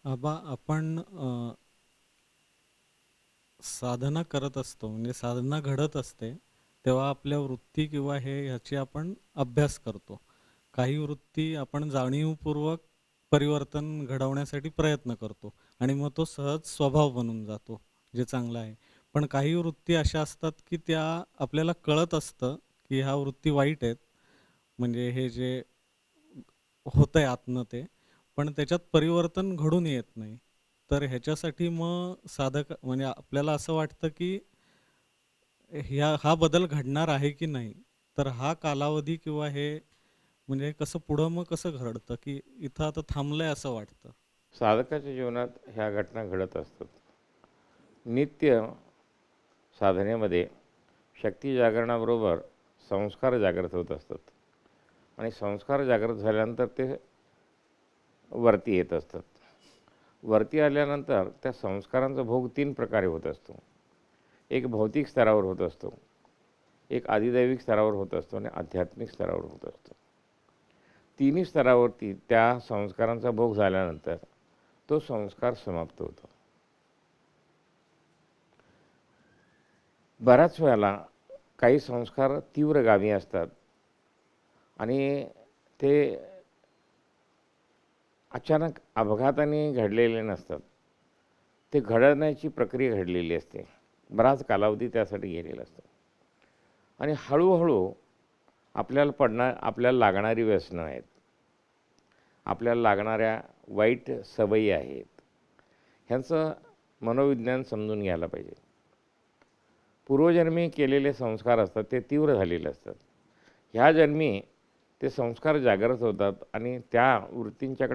आबा आपण साधना करत असतो म्हणजे साधना घडत असते तेव्हा आपल्या वृत्ती किंवा हे ह्याची आपण अभ्यास करतो. काही वृत्ती आपण जाणीवपूर्वक परिवर्तन घडवण्यासाठी प्रयत्न करतो आणि मग तो सहज स्वभाव बनून जातो, जे चांगलं आहे. पण काही वृत्ती अशा असतात की त्या आपल्याला कळत असतं की ह्या वृत्ती वाईट आहेत, म्हणजे हे जे होतंय आतनं ते, पण त्याच्यात परिवर्तन घडून येत नाही. तर ह्याच्यासाठी मग साधक म्हणजे आपल्याला असं वाटतं की हा बदल घडणार आहे की नाही. तर हा कालावधी किंवा हे म्हणजे कसं पुढं मग कसं घडतं की इथं आता थांबलंय असं वाटतं. साधकाच्या जीवनात ह्या घटना घडत असतात. नित्य साधनेमध्ये शक्ती जागरणाबरोबर संस्कार जागृत होत असतात आणि संस्कार जागृत झाल्यानंतर ते वरती येत असतात. वरती आल्यानंतर त्या संस्कारांचा भोग 3 प्रकारे होत असतो. एक भौतिक स्तरावर होत असतो, एक आधिदैविक स्तरावर होत असतो आणि आध्यात्मिक स्तरावर होत असतो. तिन्ही स्तरावरती त्या संस्कारांचा भोग झाल्यानंतर तो संस्कार समाप्त होतो. बऱ्याच वेळेला काही संस्कार तीव्रगामी असतात आणि ते अचानक अपघाताने घडलेले नसतात. ते घडण्याची प्रक्रिया घडलेली असते. बराच कालावधी त्यासाठी गेलेला असतो आणि हळूहळू आपल्याला लागणारी व्यसनं आहेत. आपल्याला लागणाऱ्या वाईट सवयी आहेत. ह्यांचं मनोविज्ञान समजून घ्यायला पाहिजे. पूर्वजन्मी केलेले संस्कार असतात ते तीव्र झालेले असतात. ह्या जन्मी ते संस्कार जागृत होतात आणि त्या वृत्तींच्या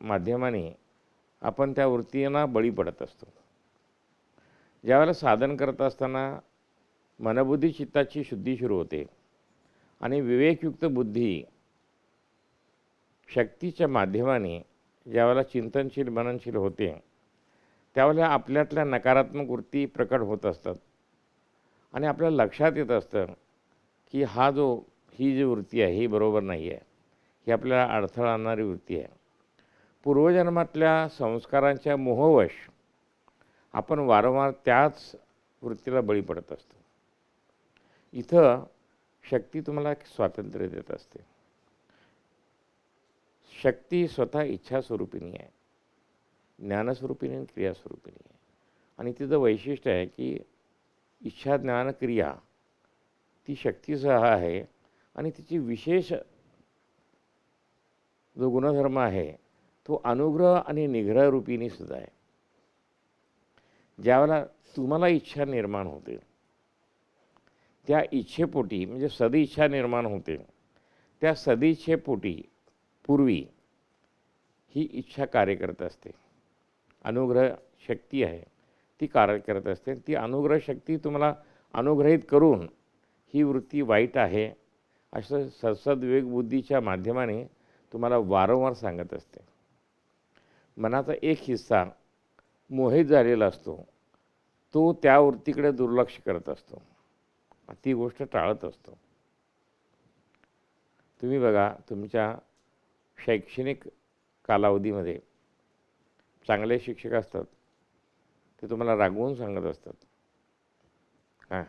माध्यमाने आपण त्या वृत्तींना बळी पडत असतो. ज्यावेळेला साधन करत असताना मनबुद्धी चित्ताची शुद्धी सुरू होते आणि विवेकयुक्त बुद्धी शक्तीच्या माध्यमाने ज्यावेळेला चिंतनशील मननशील होते, त्यावेळेला आपल्यातल्या नकारात्मक वृत्ती प्रकट होत असतात आणि आपल्याला लक्षात येत असतं की ही जी वृत्ती आहे ही बरोबर नाही आहे. ही आपल्याला अडथळा आणणारी वृत्ती आहे. पूर्वजन्मातल्या संस्कारांच्या मोहवश आपण वारंवार त्याच वृत्तीला बळी पडत असतो. इथं शक्ती तुम्हाला एक स्वातंत्र्य देत असते. शक्ती स्वतः इच्छास्वरूपिणी आहे, ज्ञानस्वरूपिणी आणि क्रियास्वरूपिणी आहे. आणि तिचं वैशिष्ट्य आहे की इच्छा ज्ञान क्रिया ती शक्तीसह आहे आणि तिची विशेष जो गुणधर्म आहे तो अनुग्रह आणि निग्रह रूपिणी सुद्धा आहे. ज्यावेळेला तुम्हाला इच्छा निर्माण होते, त्या इच्छेपोटी म्हणजे सदिच्छा निर्माण होते, त्या सदिच्छेपोटी पूर्वी ही इच्छा कार्य करत असते. अनुग्रह शक्ती आहे ती कार्य करत असते. ती अनुग्रह शक्ती तुम्हाला अनुग्रहित करून ही वृत्ती वाईट आहे असं सद्सद्विवेक बुद्धीच्या माध्यमाने तुम्हाला वारंवार सांगत असते. मनाचा एक हिस्सा मोहित झालेला असतो, तो त्या वृत्तीकडे दुर्लक्ष करत असतो, ती गोष्ट टाळत असतो. तुम्ही बघा, तुमच्या शैक्षणिक कालावधीमध्ये चांगले शिक्षक असतात, ते तुम्हाला रागवून सांगत असतात हां,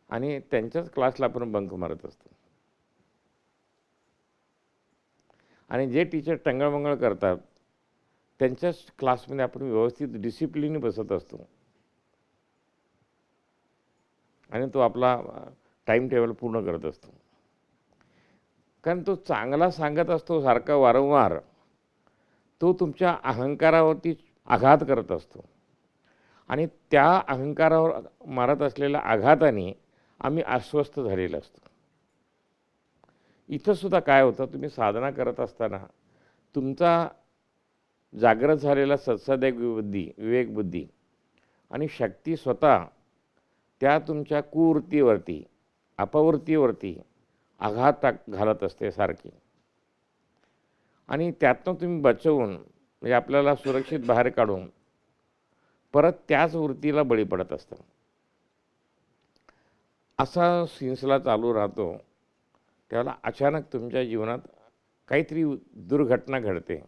आणि त्यांच्याच क्लासला आपण बंक मारत असतो. आणि जे टीचर टंगळमंगळ करतात त्यांच्याच क्लासमध्ये आपण व्यवस्थित डिसिप्लिन बसत असतो आणि तो आपला टाईम टेबल पूर्ण करत असतो. कारण तो चांगला सांगत असतो सारखा वारंवार, तो तुमच्या अहंकारावरती आघात करत असतो आणि त्या अहंकारावर मारत असलेल्या आघाताने आम्ही अस्वस्थ झालेलो असतो. इथंसुद्धा काय होतं, तुम्ही साधना करत असताना तुमचा जागृत झालेला सत्सदेव बुद्धी विवेकबुद्धी आणि शक्ती स्वतः त्या तुमच्या कुवृत्तीवरती अपवृत्तीवरती आघात घालत असते सारखी आणि त्यातनं तुम्ही बचवून म्हणजे आपल्याला सुरक्षित बाहेर काढून परत त्याच वृत्तीला बळी पडत असतं. असा सिलसिला चालू राहतो. त्यावेळेला अचानक तुमच्या जीवनात काहीतरी दुर्घटना घडते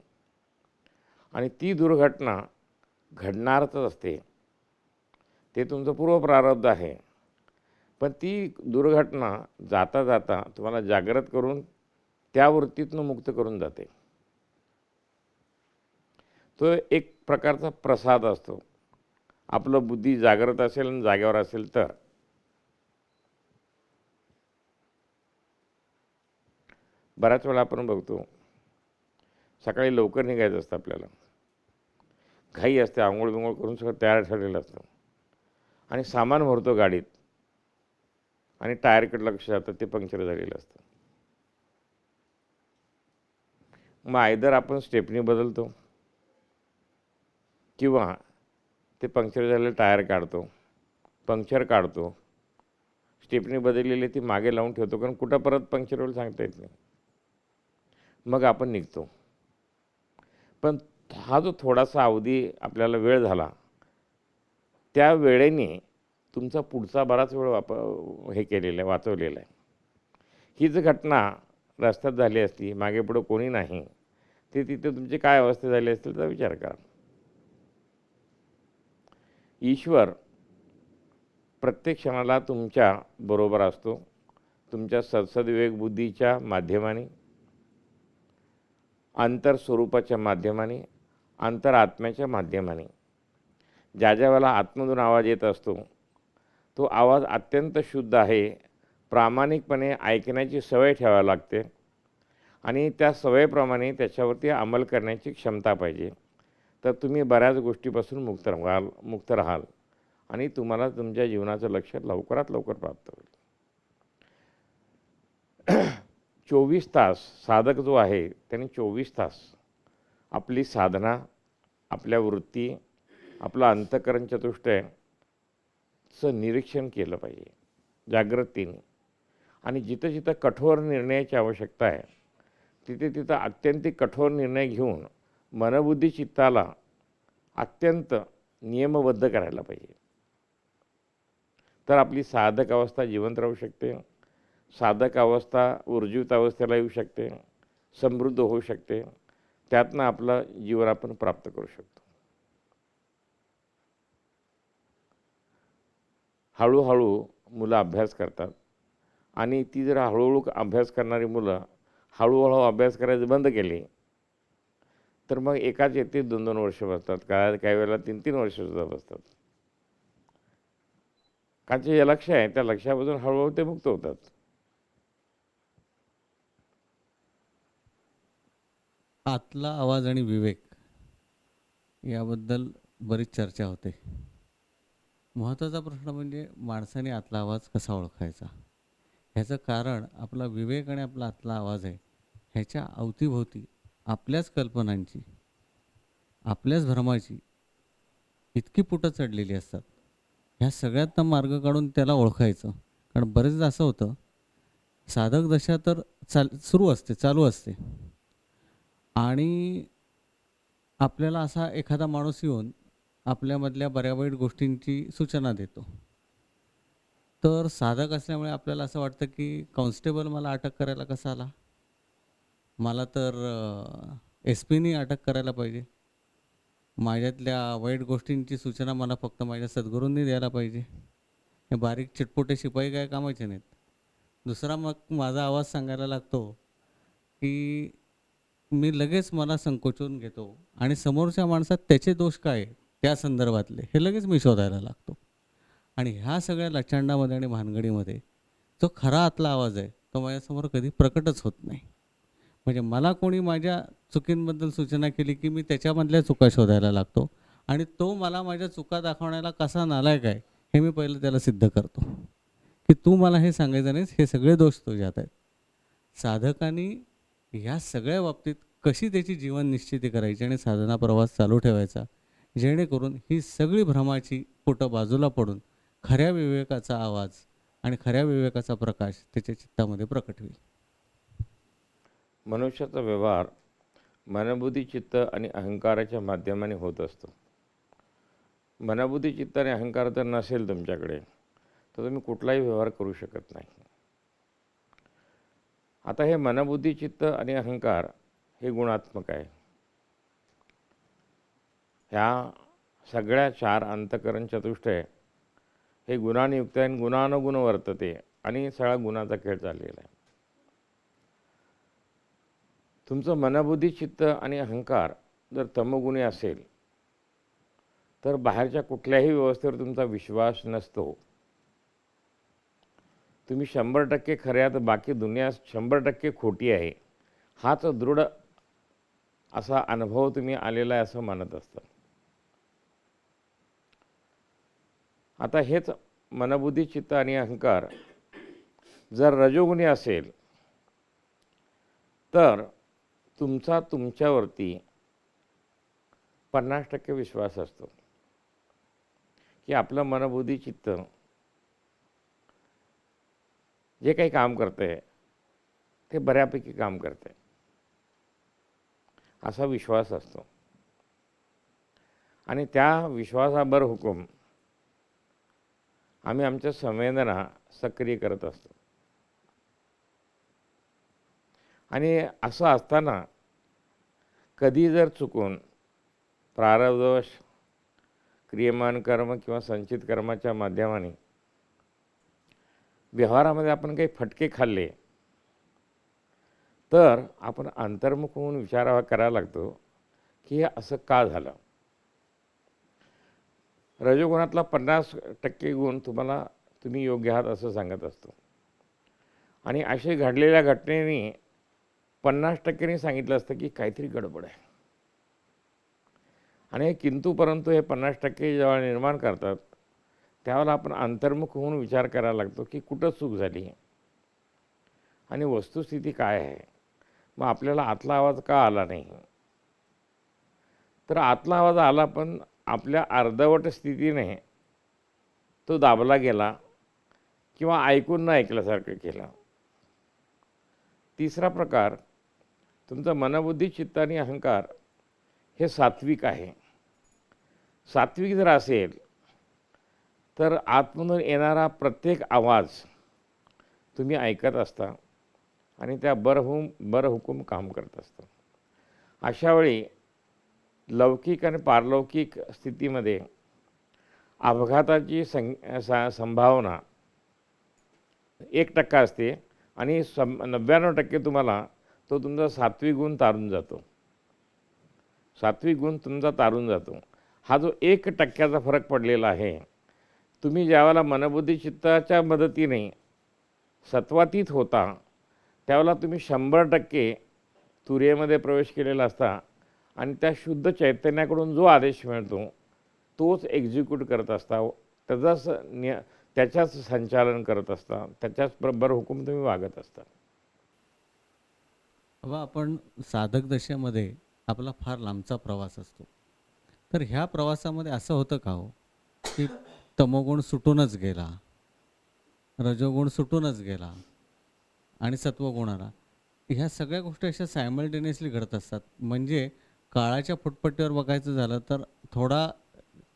आणि ती दुर्घटना घडणारच असते. ते तुमचं पूर्वप्रारब्ध आहे. पण ती दुर्घटना जाता जाता तुम्हाला जागृत करून त्या वृत्तीतून मुक्त करून जाते. तो एक प्रकारचा प्रसाद असतो. आपलं बुद्धी जागृत असेल आणि जागेवर असेल तर. बऱ्याच वेळा आपण बघतो, सकाळी लवकर निघायचं असतं आपल्याला, घाई असते, आंघोळ बिंघोळ करून सगळं तयार ठरलेलं असतं आणि सामान भरतो गाडीत आणि टायरकडे लक्ष जातं, ते पंक्चर झालेलं असतं. मग आयदर आपण स्टेपनी बदलतो किंवा ते पंक्चर झालेलं टायर काढतो, पंक्चर काढतो, स्टेपनी बदललेली ती मागे लावून ठेवतो, कारण कुठं परत पंक्चर होईल सांगता येत नाही. मग आपण निघतो. पण हा जो थोडासा अवधी आपल्याला वेळ झाला, त्या वेळेने तुमचा पुढचा बराच वेळ हे केलेला आहे, वाचवलेला आहे. हीच घटना रस्त्यात झाली असती, मागे पुढं कोणी नाही, ते तिथे तुमची काय अवस्था झाली असतील त्याचा विचार करा. ईश्वर प्रत्येक क्षणाला तुमच्या बरोबर असतो. तुमच्या सद्सद्विवेक बुद्धीच्या माध्यमाने, अंतरस्वरूपाच्या माध्यमाने, अंतरात्म्याच्या माध्यमाने. ज्या ज्या वेळेला आतमधून आवाज येत असतो, तो आवाज अत्यंत शुद्ध आहे. प्रामाणिकपणे ऐकण्याची सवय ठेवावी लागते आणि त्या सवयीप्रमाणे त्याच्यावरती अंमल करण्याची क्षमता पाहिजे. तर तुम्ही बऱ्याच गोष्टीपासून मुक्त राहाल आणि तुम्हाला तुमच्या जीवनाचं लक्ष्य लवकरात लवकर प्राप्त होईल. 24 तास साधक जो आहे त्याने 24 तास आपली साधना, आपल्या वृत्ती, आपलं अंतःकरण चतुष्टयचं निरीक्षण केलं पाहिजे जागृतीने. आणि जिथं जिथं कठोर निर्णयाची आवश्यकता आहे, तिथे तिथं अत्यंतिक कठोर निर्णय घेऊन मनबुद्धी चित्ताला अत्यंत नियमबद्ध करायला पाहिजे. तर आपली साधक अवस्था जिवंत राहू शकते, साधक अवस्था ऊर्जित अवस्थेला येऊ शकते, समृद्ध होऊ शकते. त्यातनं आपलं जीवन आपण प्राप्त करू शकतो. हळूहळू मुलं अभ्यास करतात आणि ती जर हळूहळू अभ्यास करणारी मुलं हळूहळू अभ्यास करायचं बंद केली तर मग एकाच येते 2-2 वर्ष बसतात, काही वेळेला 3-3 वर्षसुद्धा बसतात. कारण जे लक्ष आहे त्या लक्षापासून हळूहळू ते मुक्त होतात. आतला आवाज आणि विवेक याबद्दल बरीच चर्चा होते. महत्त्वाचा प्रश्न म्हणजे माणसाने आतला आवाज कसा ओळखायचा. ह्याचं कारण आपला विवेक आणि आपला आतला आवाज आहे. ह्याच्या अवतीभोवती आपल्याच कल्पनांची, आपल्याच भ्रमाची इतकी पुटं चढलेली असतात. ह्या सगळ्यातनं मार्ग काढून त्याला ओळखायचं. कारण बरेचदा असं होतं, साधक दशा तर चालू असते आणि आपल्याला असा एखादा माणूस येऊन आपल्यामधल्या बऱ्या वाईट गोष्टींची सूचना देतो. तर साधक असल्यामुळे आपल्याला असं वाटतं की कॉन्स्टेबल मला अटक करायला कसा आला, मला तर SP नी अटक करायला पाहिजे, माझ्यातल्या वाईट गोष्टींची सूचना मला फक्त माझ्या सद्गुरूंनी द्यायला पाहिजे. हे बारीक चिटपोटे शिपाई काय कामाचे नाहीत. दुसरा मग माझा आवाज सांगायला लागतो की मी लगेच मला संकोचून घेतो आणि समोरच्या माणसात त्याचे दोष काय त्या संदर्भातले हे लगेच मी शोधायला लागतो. आणि ह्या सगळ्या लचांडामध्ये आणि भानगडीमध्ये जो खरा आतला आवाज आहे तो माझ्यासमोर कधी प्रकटच होत नाही. म्हणजे मला कोणी माझ्या चुकींबद्दल सूचना केली की मी त्याच्यामधल्या चुका शोधायला लागतो आणि तो मला माझ्या चुका दाखवण्याला कसा नालायक आहे हे मी पहिलं त्याला सिद्ध करतो की तू मला हे सांगायचं नाहीस, हे सगळे दोष तुझ्यात आहेत. साधकांनी ह्या सगळ्या बाबतीत कशी त्याची जीवन निश्चिती करायची आणि साधना प्रवास चालू ठेवायचा, जेणेकरून ही सगळी भ्रमाची पुटं बाजूला पडून खऱ्या विवेकाचा आवाज आणि खऱ्या विवेकाचा प्रकाश त्याच्या चित्तामध्ये प्रकट होईल. मनुष्याचा व्यवहार मनबुद्धी चित्त आणि अहंकाराच्या माध्यमाने होत असतो. मनबुद्धी चित्त आणि अहंकार जर नसेल तुमच्याकडे तर तुम्ही कुठलाही व्यवहार करू शकत नाही. आता हे मनबुद्धी चित्त आणि अहंकार हे गुणात्मक आहे. ह्या सगळ्या 4 अंतःकरण चतुष्टय हे गुणाने युक्त आहे आणि गुणानुगुण वर्तते आणि सगळा गुणाचा खेळ चाललेला आहे. तुमचं मनबुद्धी चित्त आणि अहंकार जर तमोगुणी असेल तर बाहेरच्या कुठल्याही व्यवस्थेवर तुमचा विश्वास नसतो. तुम्ही 100% खरे आहात, बाकी दुनिया 100% खोटी आहे, हाच दृढ असा अनुभव तुम्ही आलेला आहे असं मानत असता. आता हेच मनबुद्धी चित्त आणि अहंकार जर रजोगुणी असेल तर तुमचा तुमच्यावरती 50% विश्वास असतो की आपलं मनबुद्धी चित्त जे काही काम करते ते बऱ्यापैकी काम करते असा विश्वास असतो आणि त्या विश्वासाबर हुकूम आम्ही आमच्या संवेदना सक्रिय करत असतो. आणि असं असताना कधी जर चुकून प्रारब्धवश क्रियमान कर्म किंवा संचित कर्माच्या माध्यमाने व्यवहारामध्ये आपण काही फटके खाल्ले तर आपण अंतर्मुख होऊन विचार करायला लागतो की हे असं का झालं. रजोगुणातला 50% गुण तुम्ही योग्य आहात असं सांगत असतो आणि असे घडलेल्या घटनेने 50%नी सांगितलं असतं की काहीतरी गडबड आहे. आणि किंतु परंतु हे 50% जेव्हा निर्माण करतात त्यावेळेला आपण अंतर्मुख होऊन विचार करायला लागतो की कुठं चूक झाली आणि वस्तुस्थिती काय आहे. मग आपल्याला आतला आवाज का आला नाही. तर आतला आवाज आला पण आपल्या अर्धवट स्थितीने तो दाबला गेला किंवा ऐकून न ऐकल्यासारखं केलं. तिसरा प्रकार तुमचा मनबुद्धी चित्त आणि अहंकार हे सात्विक आहे. सात्विक जर असेल तर आतमधून येणारा प्रत्येक आवाज तुम्ही ऐकत असता आणि त्या बरहुकूम काम करत असता. अशावेळी लौकिक आणि पारलौकिक स्थितीमध्ये अपघाताची संभावना 1% असते आणि 99% तुम्हाला तो तुमचा सात्विक गुण तारून जातो. सात्विक गुण तुमचा तारून जातो. हा जो 1%चा फरक पडलेला आहे, तुम्ही ज्यावेळेला मनबुद्धी चित्ताच्या मदतीने सत्वातीत होता त्यावेळेला तुम्ही 100% तुर्येमध्ये प्रवेश केलेला असता आणि त्या शुद्ध चैतन्याकडून जो आदेश मिळतो तोच एक्झिक्यूट करत असता, त्याच्याच संचालन करत असता, त्याच्याच बरोबर हुकूम तुम्ही वागत असता. बाबा आपण साधक दशेमध्ये आपला फार लांबचा प्रवास असतो. तर ह्या प्रवासामध्ये असं होतं का हो की तमोगुण सुटूनच गेला, रजोगुण सुटूनच गेला आणि सत्वगुण आला, ह्या सगळ्या गोष्टी अशा सायमल्टेनियसली घडत असतात. म्हणजे काळाच्या फुटपट्टीवर बघायचं झालं तर थोडा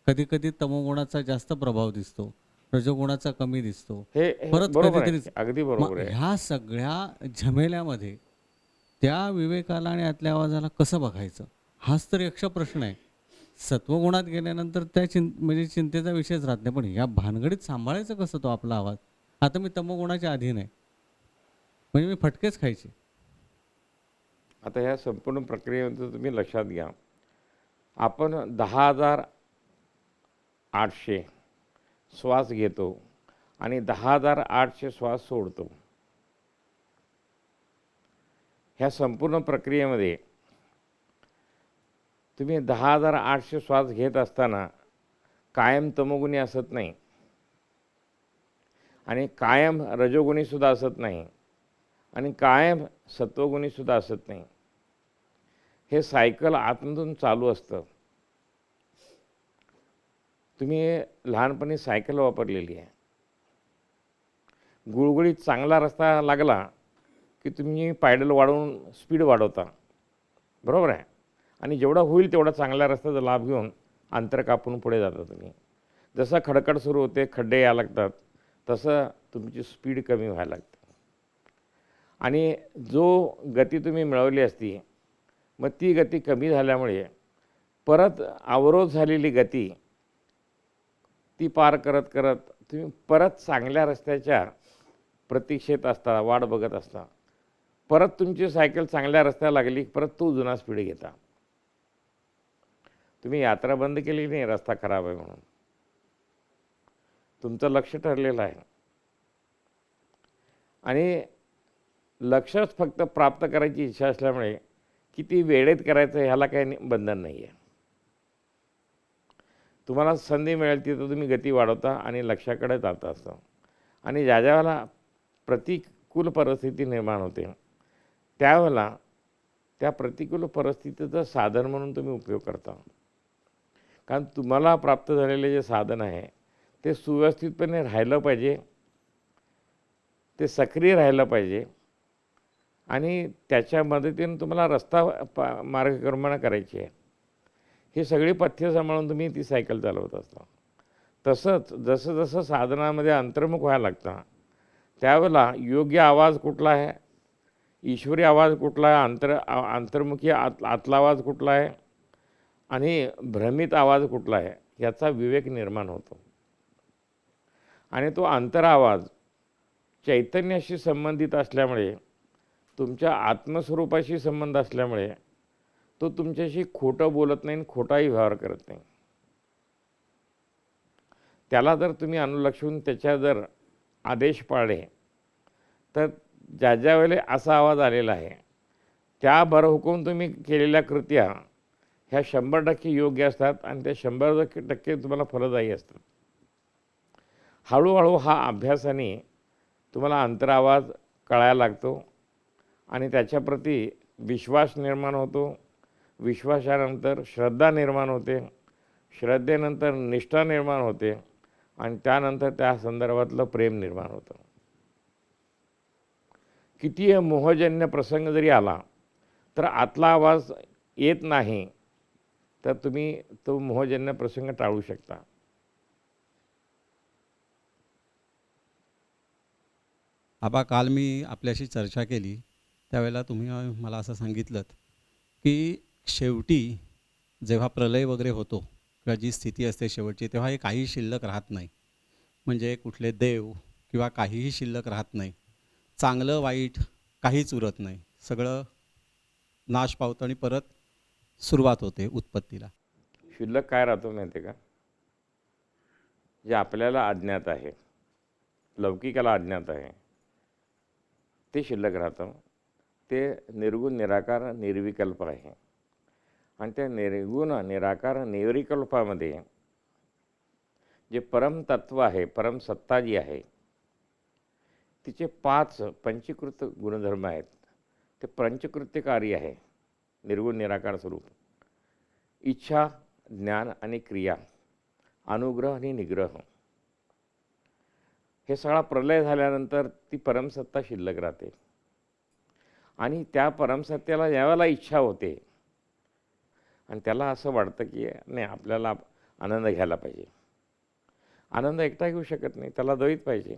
कधी कधी तमोगुणाचा जास्त प्रभाव दिसतो, रजोगुणाचा कमी दिसतो, हे परत बरोबर कधीतरी. आहे, अगदी मग बरोबर आहे. ह्या सगळ्या झमेल्यामध्ये त्या विवेकाला आणि आतल्या आवाजाला कसं बघायचं, हाच तर यक्ष प्रश्न आहे. सत्वगुणात गेल्यानंतर त्या म्हणजे चिंतेचा विषयच राहत नाही, पण ह्या भानगडीत सांभाळायचं कसं तो आपला आवाज. आता मी तमोगुणाच्या अधीन आहे म्हणजे मी फटकेच खायचे. आता ह्या संपूर्ण प्रक्रियेमध्ये तुम्ही लक्षात घ्या, आपण 10,800 श्वास घेतो आणि 10,800 श्वास सोडतो. ह्या संपूर्ण प्रक्रियेमध्ये तुम्ही 10,800 श्वास घेत असताना कायम तमोगुणी असत नाही आणि कायम रजोगुणीसुद्धा असत नाही आणि कायम सत्वगुणीसुद्धा असत नाही. हे सायकल आतमधून चालू असतं. तुम्ही लहानपणी सायकल वापरलेली आहे. गुळगुळीत चांगला रस्ता लागला की तुम्ही पायडल वाढवून स्पीड वाढवता, बरोबर आहे. आणि जेवढा होईल तेवढा चांगल्या रस्त्याचा लाभ घेऊन अंतर कापून पुढे जाता तुम्ही. जसं खडखड सुरू होते, खड्डे यायला लागतात, तसं तुमची स्पीड कमी व्हायला लागते आणि जो गती तुम्ही मिळवली असती मग ती गती कमी झाल्यामुळे परत अवरोध झालेली गती ती पार करत करत तुम्ही परत चांगल्या रस्त्याच्या प्रतीक्षेत असता, वाट बघत असता. परत तुमची सायकल चांगल्या रस्त्याला लागली, परत तो जुना स्पीड घेता. तुम्ही यात्रा बंद केली नाही रस्ता खराब आहे म्हणून. तुमचं लक्ष ठरलेलं आहे आणि लक्षच फक्त प्राप्त करायची इच्छा असल्यामुळे किती वेळेत करायचं ह्याला काही बंधन नाही आहे. तुम्हाला संधी मिळेल तिथं तुम्ही गती वाढवता आणि लक्ष्याकडे जात असता. आणि ज्या ज्या वेळेला प्रतिकूल परिस्थिती निर्माण होते त्यावेळेला त्या प्रतिकूल परिस्थितीचं साधन म्हणून तुम्ही उपयोग करता. कारण तुम्हाला प्राप्त झालेले जे साधन आहे ते सुव्यवस्थितपणे राहिलं पाहिजे, ते सक्रिय राहिलं पाहिजे आणि त्याच्या मदतीने तुम्हाला रस्ता मार्गक्रमण करायची आहे. ही सगळी पथ्य सांभाळून तुम्ही ती सायकल चालवत असता. तसंच जसं जसं साधनामध्ये अंतर्मुख व्हायला लागतं त्यावेळेला योग्य आवाज कुठला आहे, ईश्वरी आवाज कुठला आहे, अंतर्मुखी आतला आवाज कुठला आहे आणि भ्रमित आवाज कुठला आहे याचा विवेक निर्माण होतो. आणि तो अंतर आवाज चैतन्याशी संबंधित असल्यामुळे, तुमच्या आत्मस्वरूपाशी संबंध असल्यामुळे तो तुमच्याशी खोटं बोलत नाही आणि खोटाही व्यवहार करत नाही. त्याला जर तुम्ही अनुलक्षून त्याच्या जर आदेश पाळले तर ज्या ज्या वेळेला असा आवाज आलेला आहे त्या बरहुकूम तुम्ही केलेल्या कृत्या ह्या 100% योग्य असतात आणि त्या 100% तुम्हाला फलदायी असतात. हळूहळू हा अभ्यासाने तुम्हाला अंतरावाज कळायला लागतो आणि त्याच्याप्रती विश्वास निर्माण होतो. विश्वासानंतर श्रद्धा निर्माण होते, श्रद्धेनंतर निष्ठा निर्माण होते आणि त्यानंतर त्या संदर्भातलं प्रेम निर्माण होतं. कितीही मोहजन्य प्रसंग जरी आला तर आतला आवाज येत नाही तर तुम्ही तो मोहजन्य प्रसंग टाळू शकता. आबा, काल मी आपल्याशी चर्चा केली त्यावेळेला तुम्ही मला असं सांगितलं की शेवटी जेव्हा प्रलय वगैरे होतो किंवा जी स्थिती असते शेवटची तेव्हा हे काही शिल्लक राहत नाही. म्हणजे कुठले देव किंवा काहीही शिल्लक राहत नाही. चांगलं वाईट काहीच उरत नाही. सगळं नाश पावतं आणि परत सुरुवात होते उत्पत्तीला. शिल्लक काय राहतो माहिती आहे का? जे आपल्याला अज्ञात आहे, लौकिकाला अज्ञात आहे ते शिल्लक राहतं. ते निर्गुण निराकार निर्विकल्प आहे आणि त्या निर्गुण निराकार निर्विकल्पामध्ये जे परमतत्व आहे, परमसत्ता जी आहे तिचे 5 पंचीकृत गुणधर्म आहेत. ते पंचकृत्यकारी आहे निर्गुण निराकार स्वरूप. इच्छा, ज्ञान आणि क्रिया, अनुग्रह आणि निग्रह. हे सगळा प्रलय झाल्यानंतर ती परमसत्ता शिल्लक राहते आणि त्या परमसत्तेला यावेळेला इच्छा होते आणि त्याला असं वाटतं की नाही आपल्याला आनंद घ्यायला पाहिजे. आनंद एकटा घेऊ शकत नाही, त्याला द्वैत पाहिजे.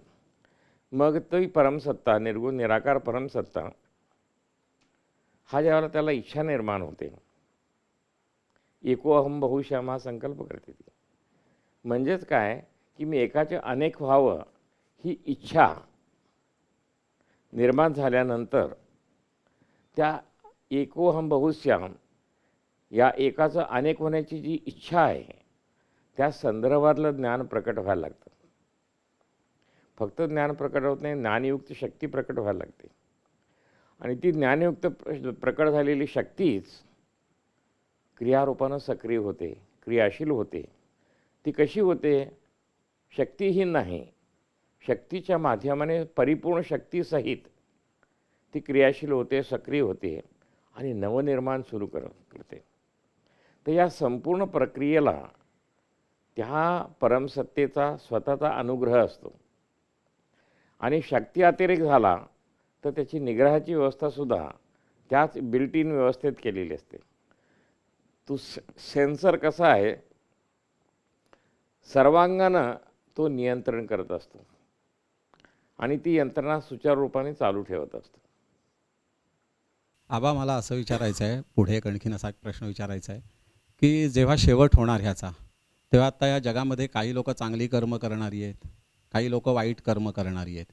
मग तोही परमसत्ता, निर्गुण निराकार परमसत्ता हा ज्यावेळेला त्याला इच्छा निर्माण होते, एको अहम बहुश्याम हा संकल्प करते ती. म्हणजेच काय की मी एकाचे अनेक व्हावं ही इच्छा निर्माण झाल्यानंतर त्या एकोहम बहुश्याम या एकाचं अनेक होण्याची जी इच्छा आहे त्या संदर्भातलं ज्ञान प्रकट व्हायला लागतं. फक्त ज्ञान प्रकट होत नाही, ज्ञानयुक्त शक्ती प्रकट व्हायला लागते आणि ती ज्ञानयुक्त प्रकट झालेली शक्तीच क्रियारूपानं सक्रिय होते, क्रियाशील होते. ती कशी होते? शक्तीहीन नाही, शक्तीच्या माध्यमाने परिपूर्ण शक्तीसहित ती क्रियाशील होते, सक्रिय होते आणि नवनिर्माण सुरू करते. तर या संपूर्ण प्रक्रियेला त्या परमसत्तेचा स्वतःचा अनुग्रह असतो आणि शक्ती अतिरेक झाला तर त्याची निग्रहाची व्यवस्थासुद्धा त्याच बिल्ट इन व्यवस्थेत केलेली असते. तो सेन्सर कसा आहे, सर्वांगानं तो नियंत्रण करत असतो आणि ती यंत्रणा सुचारू रूपाने चालू ठेवत असतो. आबा, मला असं विचारायचं आहे, पुढे एक आणखीन असा एक प्रश्न विचारायचा आहे की जेव्हा शेवट होणार ह्याचा, तेव्हा आता या जगामध्ये काही लोक चांगली कर्म करणारी आहेत, काही लोक वाईट कर्म करणारी आहेत,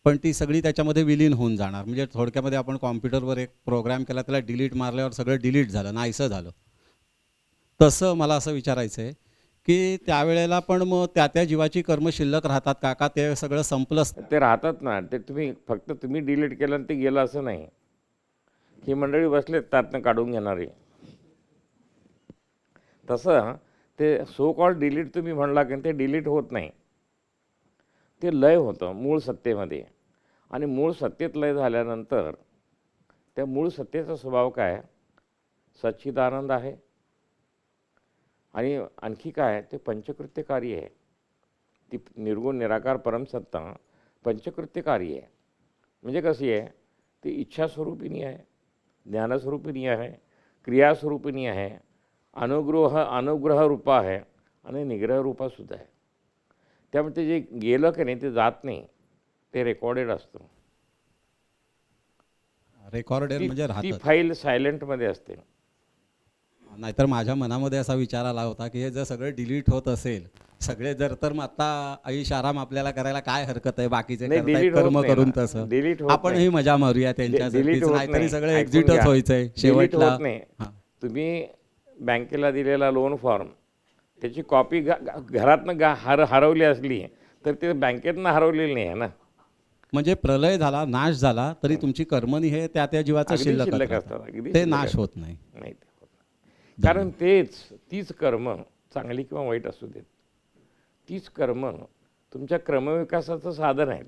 पण ती सगळी त्याच्यामध्ये विलीन होऊन जाणार. म्हणजे थोडक्यामध्ये आपण कॉम्प्युटरवर एक प्रोग्राम केला, त्याला डिलीट मारल्यावर सगळं डिलीट झालं, नाहीसं झालं. तसं मला असं विचारायचं आहे की त्यावेळेला पण मग त्या त्या जीवाची कर्म शिल्लक राहतात का, का ते सगळं संपलंच? ते राहतात ना, ते फक्त तुम्ही डिलीट केलं आणि ते गेलं असं नाही. ही मंडळी बसलेत त्यातनं काढून घेणारी. तसं ते सो कॉल्ड डिलीट तुम्ही म्हणला की ते डिलीट होत नाही, ते लय होतं मूळ सत्तेमध्ये. आणि मूळ सत्तेत लय झाल्यानंतर त्या मूळ सत्तेचा स्वभाव काय, सच्चिदानंद आहे. आणि आणखी काय, ते पंचकृत्यकारी आहे. ती निर्गुण निराकार परमसत्ता पंचकृत्यकारी आहे. म्हणजे कशी आहे, ती इच्छास्वरूपिणी आहे, ज्ञानस्वरूपिणी आहे, क्रियास्वरूपिणी आहे, अनुग्रह रूप आहे आणि निग्रह रूपासुद्धा आहे. त्यामुळे ते जे गेलं की नाही ते जात नाही, ते रेकॉर्डेड असतं. रेकॉर्डेड म्हणजे ती राहतं. फाईल सायलेंटमध्ये असते. नाहीतर माझ्या मनामध्ये असा विचार आला होता की हे जर सगळं डिलीट होत असेल सगळे जर, तर मग आता ऐश आराम आपल्याला करायला काय हरकत आहे, बाकीचे नाही, करतायत delete होत कर्म नाही करून ना. तसं delete होत आपण नाही. ही मजा मारूया डिलीट त्यांच्यासाठीच, होत नाहीतरी नाही. सगळं ऐकून एक्झिटच घ्या. व्हायचंय Delete शेवटला. होत नाही. हां. तुम्ही बँकेला दिलेला लोन फॉर्म त्याची कॉपी घरातनं हरवली असली तर ते बँकेतनं हरवलेली नाही आहे ना. म्हणजे प्रलय झाला, नाश झाला, तरी तुमची कर्मणी हे त्या त्या जीवाचं अगदी शिल्लक शिल्लक राहतं. असतात, अगदी ते शिल्लक नाश असतात. होत नाही. नाही ते होत नाही. कारण तीच कर्म चांगली किंवा वाईट असू देत, तीच कर्म तुमच्या क्रमविकासाचं साधन आहेत.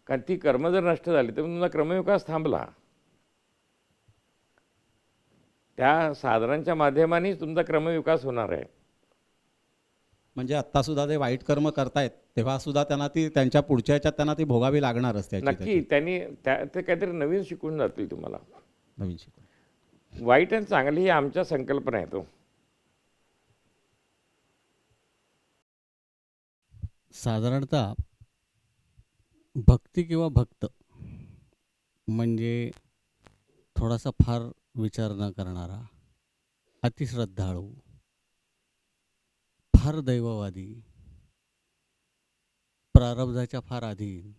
कारण ती कर्म जर नष्ट झाली तर तुमचा क्रमविकास थांबला. त्या साधनांच्या माध्यमानेच तुमचा क्रमविकास होणार आहे. म्हणजे आत्ता सुद्धा ते वाईट कर्म करतायत तेव्हा सुद्धा त्यांना ती त्यांच्या पुढच्या ह्याच्यात त्यांना ती भोगावी लागणारच. नक्की त्यांनी ते काहीतरी नवीन शिकून जातील तुम्हाला. नवीन शिकवण. वाईट आणि चांगली ही आमच्या संकल्पना आहे. तो साधारणतः भक्ती किंवा भक्त म्हणजे थोडासा फार विचार न करणारा, अतिश्रद्धाळू, फार दैववादी, प्रारब्धाच्या फार अधीन,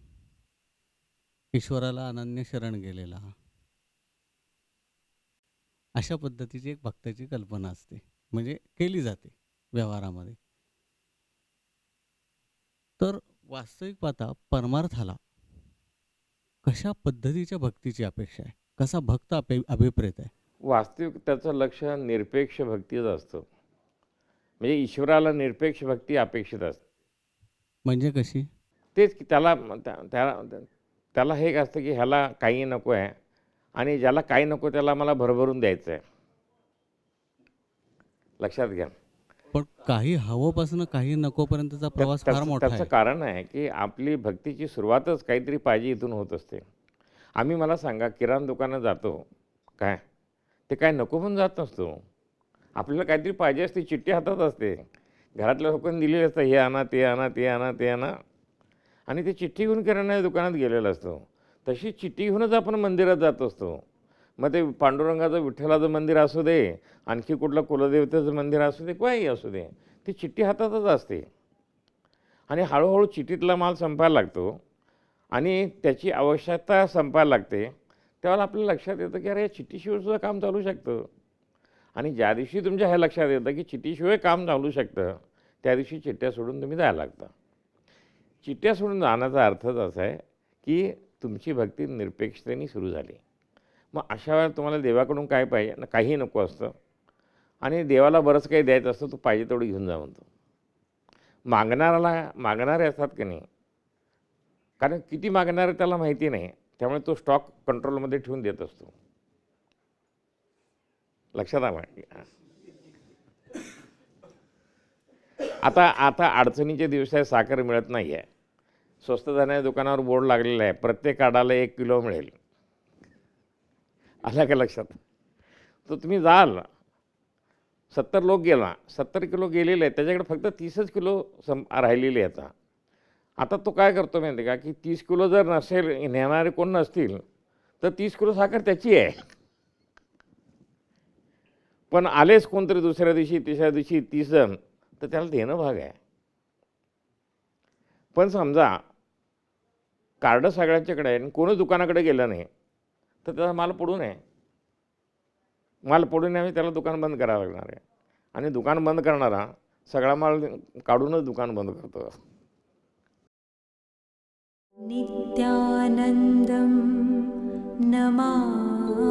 ईश्वराला अनन्य शरण गेलेला, अशा पद्धतीची एक भक्ताची कल्पना असते, म्हणजे केली जाते व्यवहारामध्ये. तर वास्तविक पाहता परमार्थाला कशा पद्धतीच्या भक्तीची अपेक्षा आहे, कसा भक्त अभिप्रेत आहे? वास्तविक त्याचं लक्ष निरपेक्ष भक्तीच असतं. म्हणजे ईश्वराला निरपेक्ष भक्ती अपेक्षित असते. म्हणजे कशी? तेच की त्याला हे एक असतं की ह्याला काही नको आहे आणि ज्याला काही नको त्याला मला भरभरून द्यायचं आहे. लक्षात घ्या. पण काही हवंपासून काही नकोपर्यंतचा प्रवास फार मोठा त्याचं आहे. कारण आहे की आपली भक्तीची सुरुवातच काहीतरी पाहिजे इथून होत असते. मला सांगा, किराणा दुकानात जातो काय, ते काय नको म्हणून जात नसतो. आपल्याला काहीतरी पाहिजे असते, चिठ्ठी हातात असते, घरातल्या लोकांनी दिलेली असतं, हे आणा, ते आणा, ते आणा, ते आणा, आणि ते चिठ्ठी घेऊन किराणा दुकानात गेलेला असतो. तशी चिठ्ठी घेऊनच आपण मंदिरात जात असतो. मग ते पांडुरंगाचं विठ्ठलाचं मंदिर असू दे, आणखी कुठलं कुलदेवतेचं मंदिर असू दे, काही असू दे, ती चिठ्ठी हातातच असते. आणि हळूहळू चिठ्ठीतला माल संपायला लागतो आणि त्याची आवश्यकता संपायला लागते. तेव्हा आपल्याला लक्षात येतं की अरे या चिठ्ठीशिवाय सुद्धा काम चालू शकतं. आणि ज्या दिवशी तुमच्या हे लक्षात येतं की चिठ्ठीशिवाय काम चालू शकतं, त्या दिवशी चिठ्ठ्या सोडून तुम्ही जायला लागता. चिठ्ठ्या सोडून जाण्याचा अर्थच असा आहे की तुमची भक्ती निरपेक्षतेने सुरू झाली. मग अशा वेळेला तुम्हाला देवाकडून काय पाहिजे ना, काही नको असतं आणि देवाला बरंच काही द्यायचं असतं, तो पाहिजे तेवढं घेऊन जा म्हणतो. मागणारे असतात की नाही, कारण किती मागणारे त्याला माहिती नाही, त्यामुळे तो स्टॉक कंट्रोलमध्ये ठेवून देत असतो. लक्षात आलं? आता अडचणीचे दिवस आहे, साखर मिळत नाही आहे. स्वस्त धान्याच्या दुकानावर बोर्ड लागलेला आहे, प्रत्येक कार्डाला 1 किलो मिळेल. आलं का लक्षात? तर तुम्ही जाल, 70 लोक गेला, 70 किलो गेलेले आहेत, त्याच्याकडे फक्त 30च किलो राहिलेले आहेत. आता तो काय करतो माहिती का, की 30 किलो जर नसेल, नेणारे कोण नसतील, तर 30 किलो साखर त्याची आहे. पण आलेच कोणतरी दुसऱ्या दिवशी तिसऱ्या दिवशी 30 जण, तर त्याला देणं भाग आहे. पण समजा कार्ड सगळ्यांच्याकडे आहे आणि कोणीच दुकानाकडे गेलं नाही, तर त्याचा माल पडू नये. माल पडू नये त्याला दुकान बंद करावं लागणार आहे. आणि दुकान बंद करणारा सगळा माल काढूनच दुकान बंद करतो. नित्यानन्दं नमाम्यहम्.